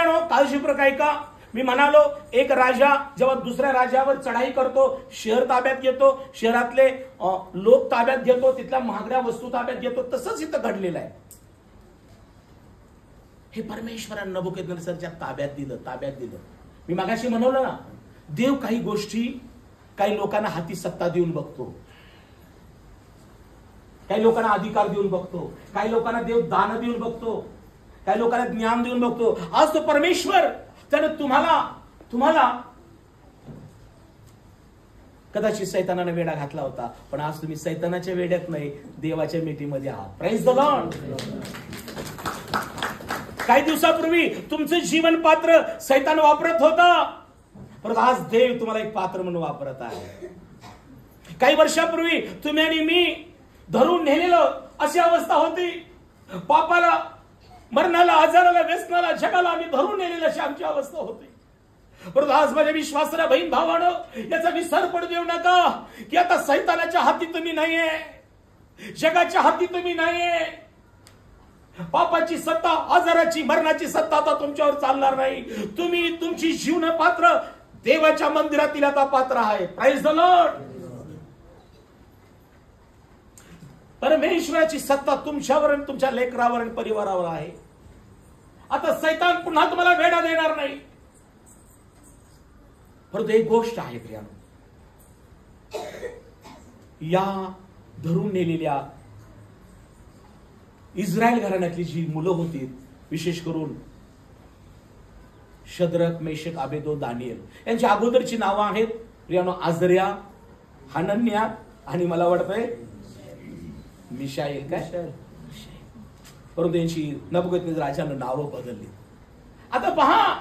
प्रियानो, काळजीपूर्वक ऐका. मी म्हणालो, एक राजा जेव्हा दुसऱ्या राजावर चढाई करतो, शहर ताब्यात घेतो, शहरातले लोक ताब्यात घेतो, तिथल्या महागड्या वस्तू ताब्यात घेतो, तसंच इथं घडलेलं आहे. हे परमेश्वरानं नबुकदनेस्सरच्या ताब्यात दिलं. मी मगाशी म्हणवलं ना, देव काही गोष्टी काही लोकांना हाती सत्ता देऊन बघतो, काही लोकांना अधिकार देऊन बघतो, काही लोकांना देव दान देऊन बघतो, काही लोकांना ज्ञान देऊन बघतो. आज तो परमेश्वर त्याने तुम्हाला कदाचित सैतानाने वेढा घातला होता, पण आज तुम्ही सैतानाच्या वेड्यात नाही, देवाच्या मिठीमध्ये आहात. Praise the Lord. काही दिवसापूर्वी तुमचं जीवन पात्र सैतान वापरत होता, परंतु आज देव तुम्हाला एक पात्र म्हणून वापरत आहे. काही वर्षापूर्वी तुम्ही आणि मी धरून नेलेलं अशी अवस्था होती. पापाला, मरणाला, आजाराला, व्यसनाला, जगाला आम्ही धरून नेलेली अशी आमची अवस्था होती. परंतु आज माझ्या विश्वासाला बहीण भावानं, याचा विसर पडू देऊ नका की आता सैतानाच्या हाती तुम्ही नाहीये, जगाच्या हाती तुम्ही नाहीये. पापाची सत्ता, आजाराची, मरणाची सत्ता आता तुमच्यावर चालणार नाही. तुम्ही तुमची जीवन पात्र देवाच्या मंदिरातील आता पात्र आहे. Praise the lord. परमेश्वराची सत्ता तुमच्यावर आणि तुमच्या लेकरावर आणि परिवारावर आहे. आता सैतान पुन्हा तुम्हाला वेढा देणार नाही. परंतु एक गोष्ट आहे प्रियानो, या धरून नेलेल्या इस्रायल घराण्यातली जी मुलं होती, विशेष करून शद्रक, मेशक, अबेदो, दानिएल, यांची अगोदरची नावं आहेत प्रियानो, आजर्या, हनन्या आणि मला वाटतंय मिशाएल. काय? परंतु यांची नबुकदनेस्सर राजानं नावं बदलली. आता पहा,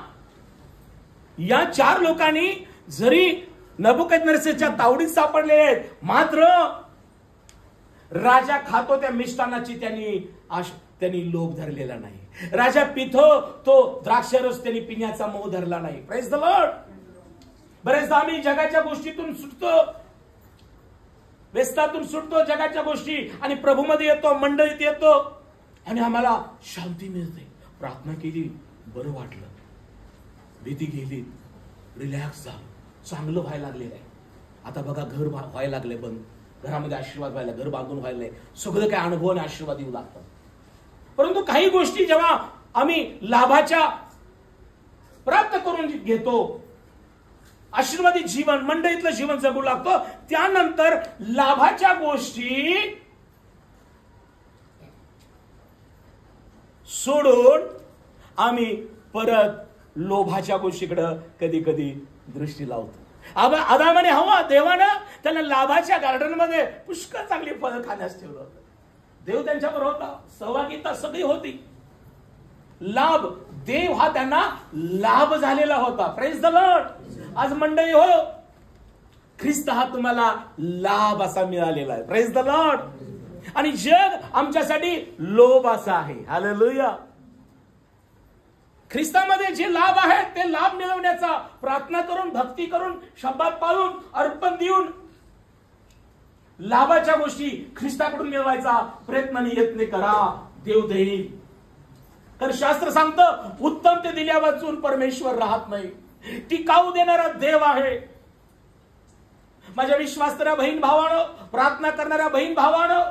या 4 लोकांनी जरी नबुकदनेस्सरच्या तावडीत सापडले आहेत, मात्र राजा खातो त्या मिष्टानाची त्यांनी लोभ धरलेला नाही. राजा पितो तो द्राक्षरस त्यांनी पिण्याचा मोह धरला नाही. Praise the Lord. बरेचदा आम्ही जगाच्या गोष्टीतून सुटतो, व्यसनातून सुटतो, जगाच्या गोष्टी, आणि प्रभूमध्ये येतो, मंडळीत येतो आणि आम्हाला शांती मिळते. प्रार्थना केली, बरं वाटलं, भीती गेली, रिलॅक्स झालं, चांगलं व्हायला लागलेलं आहे. आता बघा, घर व्हायला लागले बंद, घरामध्ये आशीर्वाद व्हायला, घर बांधून व्हायला, सगळं काही अनुभव आणि आशीर्वाद येऊ लागतात. परंतु काही गोष्टी जेव्हा आम्ही लाभाच्या प्राप्त करून घेतो, आशीर्वादी जीवन, मंडळीतलं जीवन जगू लागतो, त्यानंतर लाभाच्या गोष्टी सोडून आम्ही परत लोभाच्या गोष्टीकडे कधी कधी दृष्टी लावतो. आदाम आणि हव्वा, देवानं त्यांना लाभाच्या गार्डन मध्ये पुष्कळ चांगली फळं खाण्यास ठेवलं होतं. देव त्यांच्याबरोबर होता, सहभागिता सगळी होती. लाभ, देव हा त्यांना लाभ झालेला होता. Praise the Lord. आज मंडळी हो, ख्रिस्त हा तुम्हाला लाभ असा मिळालेला आहे. Praise the Lord. आणि जग आमच्यासाठी लोभ असा आहे. हालेलुया. ख्रिस्तामध्ये जे लाभ आहेत ते लाभ मिळवण्याचा प्रार्थना करून, भक्ती करून, शब्दात पाळून, अर्पण देऊन लाभाच्या गोष्टी ख्रिस्ताकडून मिळवायचा प्रयत्न यत्न करा. देव देईल. तर शास्त्र सांगतं, उत्तम ते दिल्या वाचून परमेश्वर राहत नाही. टिकाऊ देणारा देव आहे. माझ्या विश्वासणाऱ्या बहीण भावानं, प्रार्थना करणाऱ्या बहीण भावानं,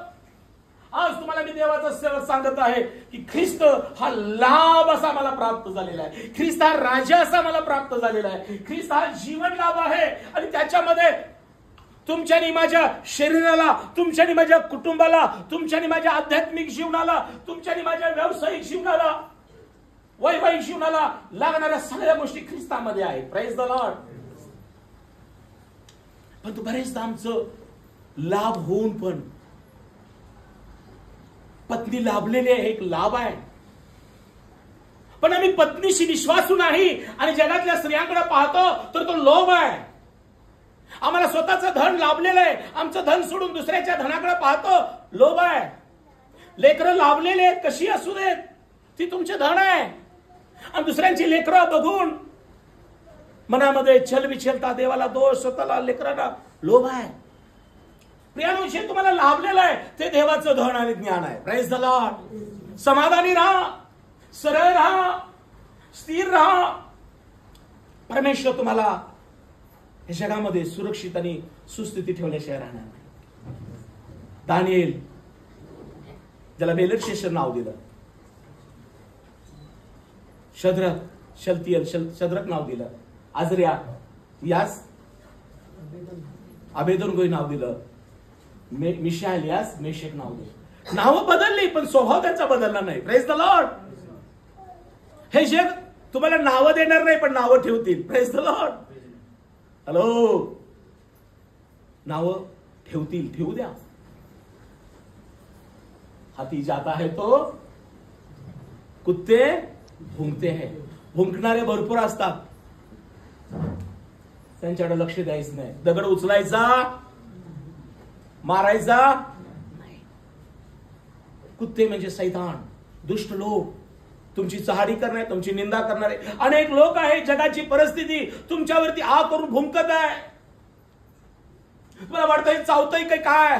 आज तुम्हाला मी देवाचा सेवक सांगत आहे की ख्रिस्त हा लाभ असा मला प्राप्त झालेला आहे. ख्रिस्त हा राजा असा मला प्राप्त झालेला आहे. ख्रिस्त हा जीवन लाभ आहे आणि त्याच्यामध्ये तुमच्या आणि माझ्या शरीराला, तुमच्या आणि माझ्या कुटुंबाला, तुमच्या आणि माझ्या आध्यात्मिक जीवनाला, तुमच्या आणि माझ्या व्यावसायिक जीवनाला, वैवाहिक जीवनाला लागणाऱ्या सगळ्या गोष्टी ख्रिस्तामध्ये आहेत. Praise the Lord. पण बरेचदा आमचं लाभ होऊन पण पत्नी लाभलेली आहे, एक लाभ आहे, पण आम्ही पत्नीशी विश्वासू नाही आणि जगातल्या स्त्रियांकडे पाहतो तर तो लोभ आहे. आम्हाला स्वतःचं धन लाभलेलं आहे, आमचं धन सोडून दुसऱ्याच्या धनाकडे पाहतो, लोभ आहे. लेकरं लाभलेले आहेत, कशी असू देत, ती तुमचे धन आहे. आणि दुसऱ्यांची लेकरं बघून मनामध्ये छलबिछलता, देवाला दोष, स्वतःला, लेकरांना लोभ आहे. प्रियानो, जे तुम्हाला लाभलेलं आहे ते देवाचं धन आणि ज्ञान आहे. Praise the Lord. समाधानी राहा, सरळ राहा, स्थिर राहा. परमेश्वर तुम्हाला या जगामध्ये सुरक्षित आणि सुस्थिती ठेवल्याशिवाय राहणार नाही. दानिएल, ज्याला बेलशस्सर नाव दिलं, शद्रक नाव दिलं, आजर्या यास अबेदनगो नाव दिलं, मिशाएल यास मेशक नाव दिलं. नावं बदलली पण स्वभाव त्यांचा बदलला नाही. Praise the Lord. हे जग तुम्हाला नावं देणार नाही पण नावं ठेवतील. Praise the Lord. हॅलो, नावं ठेवतील, ठेवू द्या. हाथी जाता है तो कुत्ते भुंकते हैं. भुंकणारे भरपूर असतात, त्यांच्याकडे लक्ष द्यायचं नाही. दगड उचलायचा, मारायचा नाही. कुत्ते म्हणजे सैतान, दुष्ट लोक, तुमची चहाडी करणारे, तुमची निंदा करणारे अनेक लोक आहेत. जगाची परिस्थिती तुमच्यावरती आ करून भुंकत आहे. तुम्हाला वाटतंय चावतंय की काय,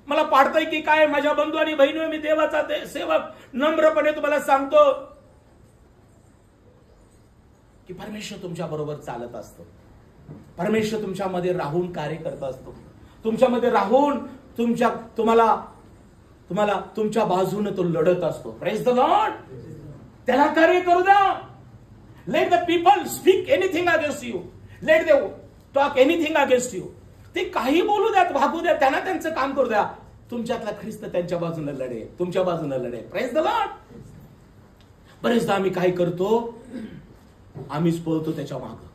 मला पाडतंय की काय. माझ्या बंधू आणि बहिणी, मी देवाचा सेवक नम्रपणे तुम्हाला सांगतो की परमेश्वर तुमच्या बरोबर चालत असतो. परमेश्वर तुमच्यामध्ये राहून कार्य करत असतो. तुमच्यामध्ये राहून तुम्हाला तुमच्या बाजूने तो लढत असतो. Praise the Lord. त्याला कार्य करू द्या. Let the people speak anything against you. Let they talk anything against you. ते काही बोलू द्या, भागू द्या, त्यांना त्यांचं काम करू द्या. तुमच्यातला ख्रिस्त त्यांच्या बाजूने लढे, तुमच्या बाजूने लढे. Praise the Lord. बरेचदा आम्ही काय करतो, आम्हीच पळतो त्याच्या मागं.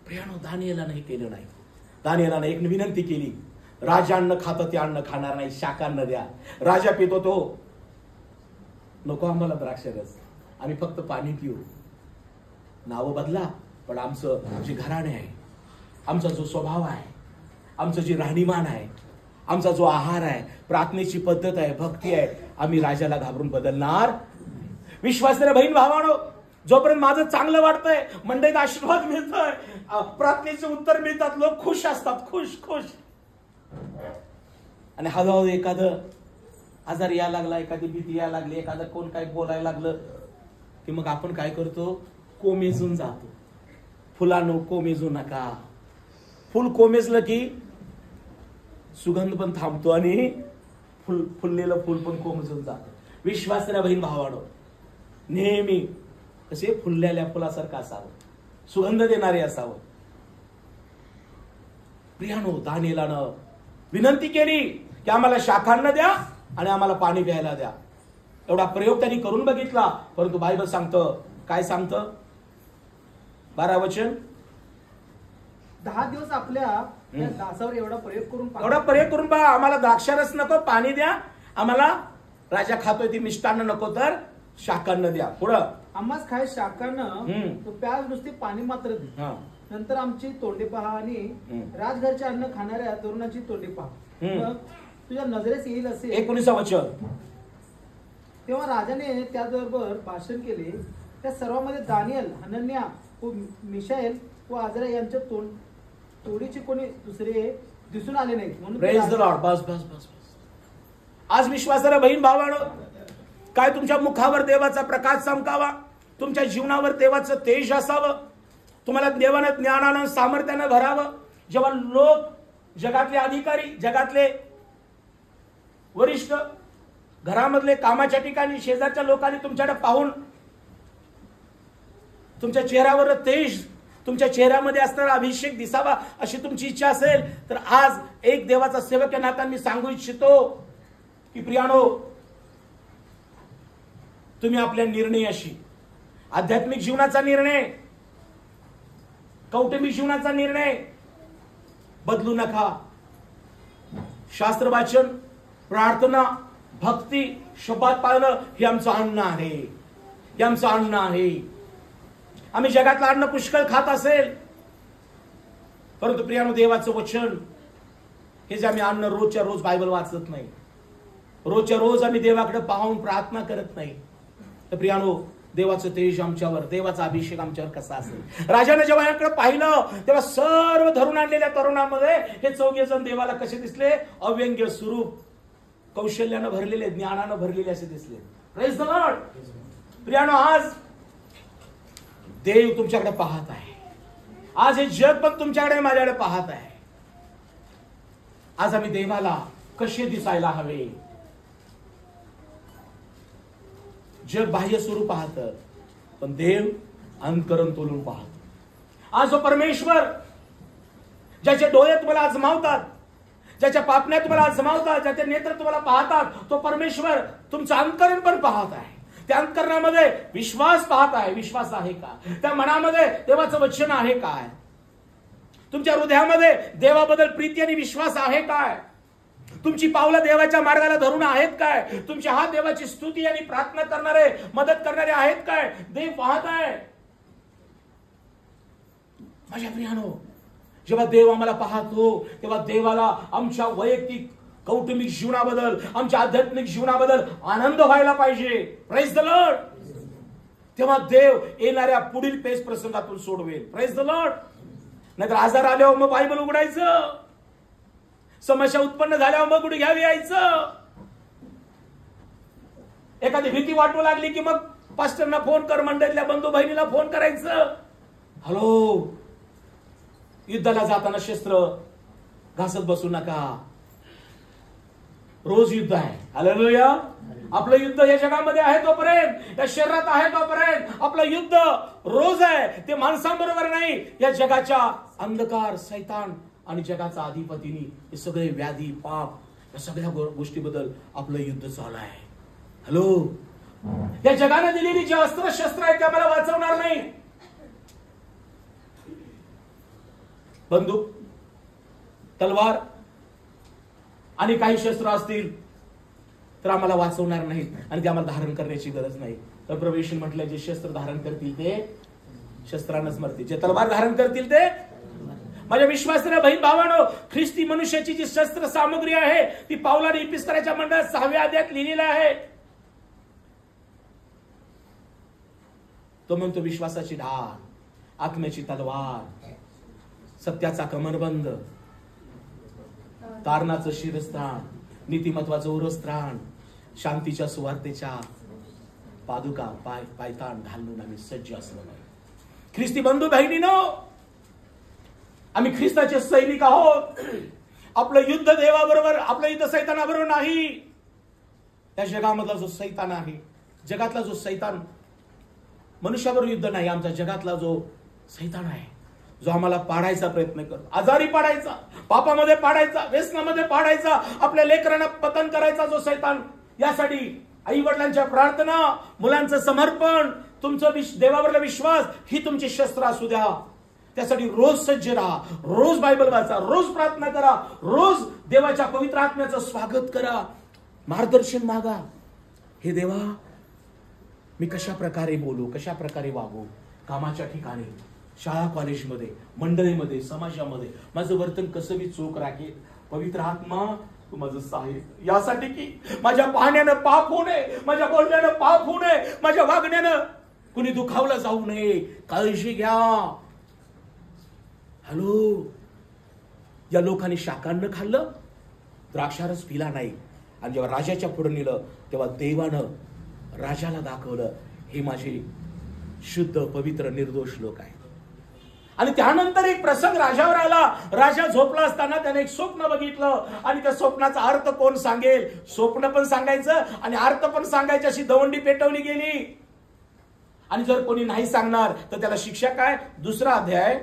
प्रियानो, दानिएला नाही केलं नाही. दानिएलाने एक विनंती केली, राजा अन्न खातं ते अन्न खाणार नाही, शाकान्न द्या. राजा पितो तो, नको आम्हाला द्राक्षरस, आम्ही फक्त पाणी पिऊ. नाव बदला पण आमचं जे घराणे आहे, आमचा जो स्वभाव आहे, आमचं जे राहणीमान आहे, आमचा जो आहार आहे, प्रार्थनेची पद्धत आहे, भक्ती आहे, आम्ही राजाला घाबरून बदलणार. विश्वासाने बहीण भावानो, जोपर्यंत माझं चांगलं वाटतंय, मंडळीत आशीर्वाद मिळतोय, प्रार्थनेचे उत्तर मिळतात, लोक खुश असतात, खुश खुश. आणि हळूहळू एखादं आजार यायला लागला, एखादी भीती यायला लागली, एखादं कोण काय बोलायला लागलं की मग आपण काय करतो, कोमेजून जातो. फुलांनो कोमेजू नका. फुल कोमेजलं की सुगंध पण थांबतो आणि फुललेलं फुल पण कोमेजून जातं. विश्वासाच्या बहीण भावानो, नेहमी कसे फुललेल्या फुलासारखं असावं, सुगंध देणारे असावं. प्रियानो, दानिएलानं विनंती केली की आम्हाला शाखांना द्या आणि आम्हाला पाणी प्यायला द्या. एवढा प्रयोग त्यांनी करून बघितला, परंतु बायबल सांगतं, काय सांगतं 12 वचन, 10 दिवस आपल्या दासावर एवढा प्रयोग करून पहा. आम्हाला द्राक्षारस नको, पाणी द्या. आम्हाला राजा खातोय ती मिष्टान्न नको, तर शाकान्न द्या. पुढं, आम्हाच खाय शाकान्न, तो प्याज नुसते पाणी मात्र दे. नंतर आमची तोंडे पहा आणि राजघरचे अन्न खाणाऱ्या तरुणाची तोंडे पहा, मग तुझ्या नजरेस येईल असे. 19 वचन. तेव्हा राजाने त्याबरोबर भाषण केले. त्या सर्वांमध्ये दानिएल, हनन्या व मिशाएल व आजरा यांच्या तोडीचे कोणी दुसरे दिसून आले नाहीत. म्हणून प्रेज द लॉर्ड. बस बस बस. आज विश्वासाला बहीण भावानो, काय तुमच्या मुखावर देवाचा प्रकाश चमकावा, तुमच्या जीवनावर देवाचं तेज असावं, तुम्हाला देवानं ज्ञानानं सामर्थ्यानं भरावं. जेव्हा लोक, जगातले अधिकारी, जगातले वरिष्ठ, घरामधले, कामाच्या ठिकाणी, शेजारच्या लोकांनी तुमच्याकडे पाहून तुमच्या चेहऱ्यावर तेज, तुमच्या चेहऱ्यामध्ये असणारा अभिषेक दिसावा अशी तुमची इच्छा असेल, तर आज एक देवाचा सेवक या नात्याने मी सांगू इच्छितो की प्रियानो, तुम्ही आपल्या निर्णयाशी, आध्यात्मिक जीवनाचा निर्णय, कौटुंबिक जीवनाचा निर्णय बदलू नका. शास्त्र वाचन, प्रार्थना, भक्ती, शपथ पाळणं हे आमचं अन्न आहे, हे आमचं अन्न आहे. आम्ही जगातलं अन्न पुष्कळ खात असेल, परंतु प्रियानो, देवाचं वचन हे जे आम्ही अन्न रोजच्या रोज बायबल वाचत नाही, रोजच्या रोज आम्ही देवाकडे पाहून प्रार्थना करत नाही, तर प्रियानो, देवाचं तेज आमच्यावर, देवाचा अभिषेक आमच्यावर कसा असेल. राजाने जेव्हा याकडे पाहिलं तेव्हा सर्व धरून आणलेल्या तरुणांमध्ये हे 4 जण देवाला कसे दिसले, अव्यंग्य स्वरूप, कौशल्यानं भरलेले, ज्ञानानं भरलेले असे दिसले. Praise the Lord. प्रियानो, आज देव तुमच्याकडे पाहत आहे. आज हे जग पण तुमच्याकडे माझ्याकडे पाहत आहे. आज आम्ही देवाला कसे दिसायला हवे. जग बाह्य स्वरूप पाहत, पण देव अंतकरण तोलून पाहतो. आज जो परमेश्वर ज्याचे डोळे तुम्हाला आजमावतात, ज्याच्या पापण्या तुम्हाला आजमावतात, ज्याचे नेत्र तुम्हाला पाहतात, तो परमेश्वर तुमचं अंतकरण पण पाहत आहे. त्या अंतकरणामध्ये विश्वास पाहत आहे. विश्वास आहे का? त्या मनामध्ये देवाचं वचन आहे काय? तुमच्या हृदयामध्ये देवाबद्दल प्रीती आणि विश्वास आहे काय? तुमची पावलं देवाच्या मार्गाला धरून आहेत काय? तुमचे हात देवाची स्तुती आणि प्रार्थना करणारे, मदत करणारे आहेत काय? देव पाहत आहे. माझ्या प्रियानो, जेव्हा देव आम्हाला पाहतो तेव्हा देवाला आमच्या वैयक्तिक कौटुंबिक जीवनाबद्दल, आमच्या आध्यात्मिक जीवनाबद्दल आनंद व्हायला पाहिजे. Praise the Lord. तेव्हा देव येणाऱ्या पुढील पेच प्रसंगातून सोडवेल. Praise the Lord. नाहीतर आजार आल्यावर मग बायबल उघडायचं, समस्या उत्पन्न झाल्यावर मग कुठे घ्यावी यायचं, एखादी भीती वाटू लागली की मग पास्टरना फोन कर, मंडळीतल्या बंधू बहिणीला फोन करायचं. हॅलो, युद्धाला जाताना शस्त्र घासत बसू नका. रोज युद्ध आहे. हालेलुया. आपलं युद्ध या जगामध्ये आहे तोपर्यंत, या शरीरात आहे तोपर्यंत आपलं युद्ध रोज आहे. ते माणसांबरोबर नाही, या जगाच्या अंधकार, सैतान आणि जगाचा अधिपतीनी हे सगळे व्याधी, पाप, या सगळ्या गोष्टीबद्दल आपलं युद्ध चालू आहे. हॅलो, या जगाने दिलेली जी अस्त्र शस्त्र आहेत ते आम्हाला वाचवणार नाही. बंदूक, तलवार आणि काही शस्त्र असतील तर आम्हाला वाचवणार नाहीत आणि ते आम्हाला धारण करण्याची गरज नाही. तर प्रभू येशूने म्हटलं, जे शस्त्र धारण करतील ते शस्त्रानंच मरतील, जे तलवार धारण करतील ते. माझ्या विश्वासाने बहीण भावांनो, ख्रिस्ती मनुष्याची जी शस्त्र सामग्री आहे ती पावलाने इपिस्तलाच्या मंडळात 6व्या अध्यायात लिहिलेला आहे. तो म्हणतो, विश्वासाची ढाल, आत्म्याची तलवार, सत्याचा कमरबंद, तारणाचं शिरस्त्राण, नीतिमत्वाचं उरस्त्राण, शांतीच्या सुवार्तेच्या पादुका, पायतान घालून आम्ही सज्ज असलो नाही. ख्रिस्ती बंधू बहिणीनो, आम्ही ख्रिस्ताचे सैनिक आहोत. आपलं युद्ध देवाबरोबर, आपलं युद्ध सैतानाबरोबर नाही. त्या जगामधला जो सैतान आहे, जगातला जो सैतान, मनुष्याबरोबर युद्ध नाही, आमचा जगातला जो सैतान आहे, जो आम्हाला पाडायचा प्रयत्न करतो, आजारी पाडायचा, पापामध्ये पाडायचा, व्यसनामध्ये पाडायचा, आपल्या लेकरांना पतन करायचा जो सैतान, यासाठी आई वडिलांच्या प्रार्थना, मुलांचं समर्पण, तुमचं देवावरला विश्वास ही तुमची शस्त्र असू द्या. त्यासाठी रोज सज्ज राहा, रोज बायबल वाचा, रोज प्रार्थना करा, रोज देवाच्या पवित्र आत्म्याचं स्वागत करा, मार्गदर्शन मागा. हे देवा, मी कशा प्रकारे बोलू, कशा प्रकारे वागू, कामाच्या ठिकाणी, शाळा कॉलेजमध्ये, मंडळीमध्ये, समाजामध्ये माझं वर्तन कसं मी चोख राखेल. पवित्र आत्मा तू माझं सहाय्य, यासाठी की माझ्या पाहण्यानं पाप होऊ नये, माझ्या बोलण्यानं पाप होऊ नये, माझ्या वागण्यानं कुणी दुखावलं जाऊ नये. काळजी घ्या. हॅलो, या लोकांनी शाकान्न खाल्लं, द्राक्षारस पिला नाही, आणि जेव्हा राजाच्या पुढे नेलं तेव्हा देवानं राजाला दाखवलं, हे माझे शुद्ध, पवित्र, निर्दोष लोक आहेत. आणि त्यानंतर एक प्रसंग राजावर आला. राजा झोपला असताना त्याने एक स्वप्न बघितलं, आणि त्या स्वप्नाचा अर्थ कोण सांगेल? स्वप्न पण सांगायचं आणि अर्थ पण सांगायची अशी दवंडी पेटवली गेली. आणि जर कोणी नाही सांगणार तर त्याला शिक्षा काय? 2 अध्याय